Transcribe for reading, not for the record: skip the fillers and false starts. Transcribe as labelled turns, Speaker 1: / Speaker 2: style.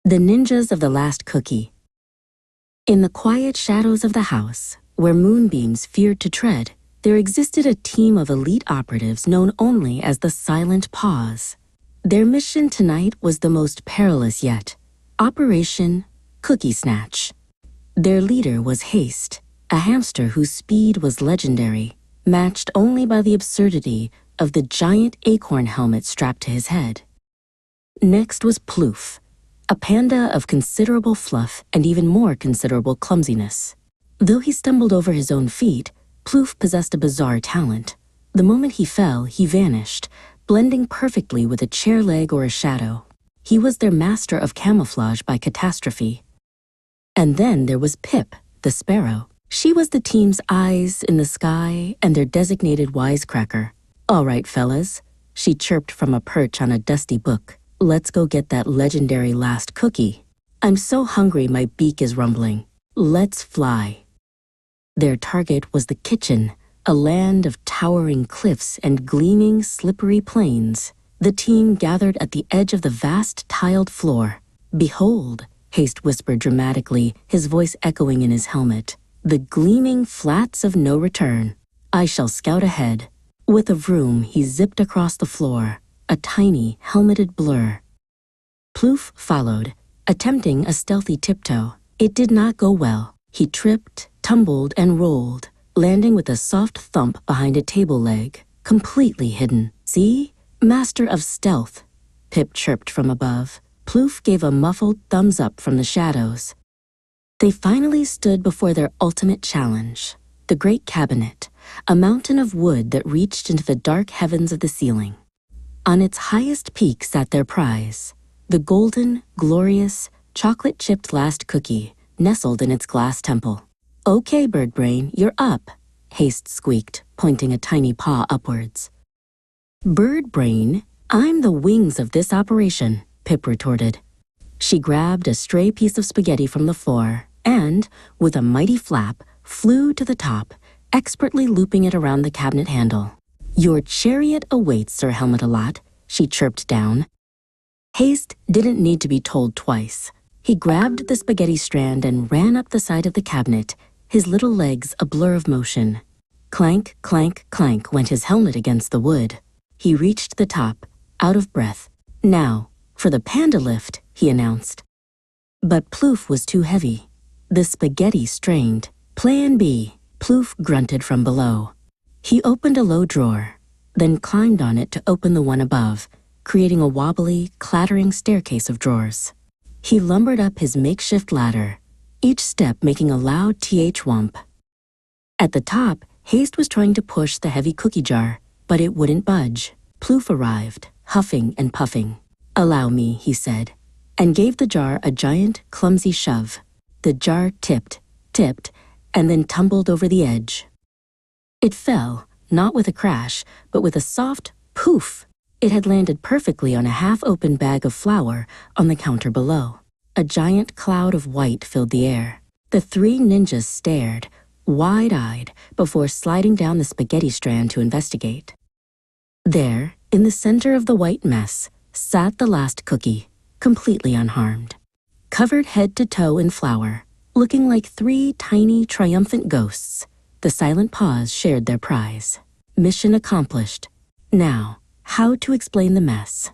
Speaker 1: The Ninjas of the Last Cookie. In the quiet shadows of the house, where moonbeams feared to tread, there existed a team of elite operatives known only as the Silent Paws. Their mission tonight was the most perilous yet, Operation Cookie Snatch. Their leader was Haste, a hamster whose speed was legendary, matched only by the absurdity of the giant acorn helmet strapped to his head. Next was Ploof, a panda of considerable fluff and even more considerable clumsiness. Though he stumbled over his own feet, Ploof possessed a bizarre talent. The moment he fell, he vanished, blending perfectly with a chair leg or a shadow. He was their master of camouflage by catastrophe. And then there was Pip, the sparrow. She was the team's eyes in the sky and their designated wisecracker. "All right, fellas," she chirped from a perch on a dusty book. "Let's go get that legendary last cookie. I'm so hungry my beak is rumbling. Let's fly." Their target was the kitchen, a land of towering cliffs and gleaming, slippery plains. The team gathered at the edge of the vast tiled floor. "Behold," Haste whispered dramatically, his voice echoing in his helmet, "the gleaming flats of no return. I shall scout ahead." With a vroom, he zipped across the floor, a tiny, helmeted blur. Ploof followed, attempting a stealthy tiptoe. It did not go well. He tripped, tumbled, and rolled, landing with a soft thump behind a table leg, completely hidden. "See? Master of stealth," Pip chirped from above. Ploof gave a muffled thumbs up from the shadows. They finally stood before their ultimate challenge, the Great Cabinet, a mountain of wood that reached into the dark heavens of the ceiling. On its highest peak sat their prize, the golden, glorious, chocolate-chipped last cookie nestled in its glass temple. "Okay, Birdbrain, you're up," Haste squeaked, pointing a tiny paw upwards. "Birdbrain, I'm the wings of this operation," Pip retorted. She grabbed a stray piece of spaghetti from the floor and, with a mighty flap, flew to the top, expertly looping it around the cabinet handle. "Your chariot awaits, Sir Helmet-a-Lot," she chirped down. Haste didn't need to be told twice. He grabbed the spaghetti strand and ran up the side of the cabinet, his little legs a blur of motion. Clank, clank, clank went his helmet against the wood. He reached the top, out of breath. "Now, for the panda lift," he announced. But Ploof was too heavy. The spaghetti strained. "Plan B," Ploof grunted from below. He opened a low drawer, then climbed on it to open the one above, creating a wobbly, clattering staircase of drawers. He lumbered up his makeshift ladder, each step making a loud th-wump. At the top, Haste was trying to push the heavy cookie jar, but it wouldn't budge. Ploof arrived, huffing and puffing. "Allow me," he said, and gave the jar a giant, clumsy shove. The jar tipped, and then tumbled over the edge. It fell, not with a crash, but with a soft poof. It had landed perfectly on a half-open bag of flour on the counter below. A giant cloud of white filled the air. The three ninjas stared, wide-eyed, before sliding down the spaghetti strand to investigate. There, in the center of the white mess, sat the last cookie, completely unharmed. Covered head to toe in flour, looking like three tiny, triumphant ghosts, the Silent Paws shared their prize. Mission accomplished. Now, how to explain the mess?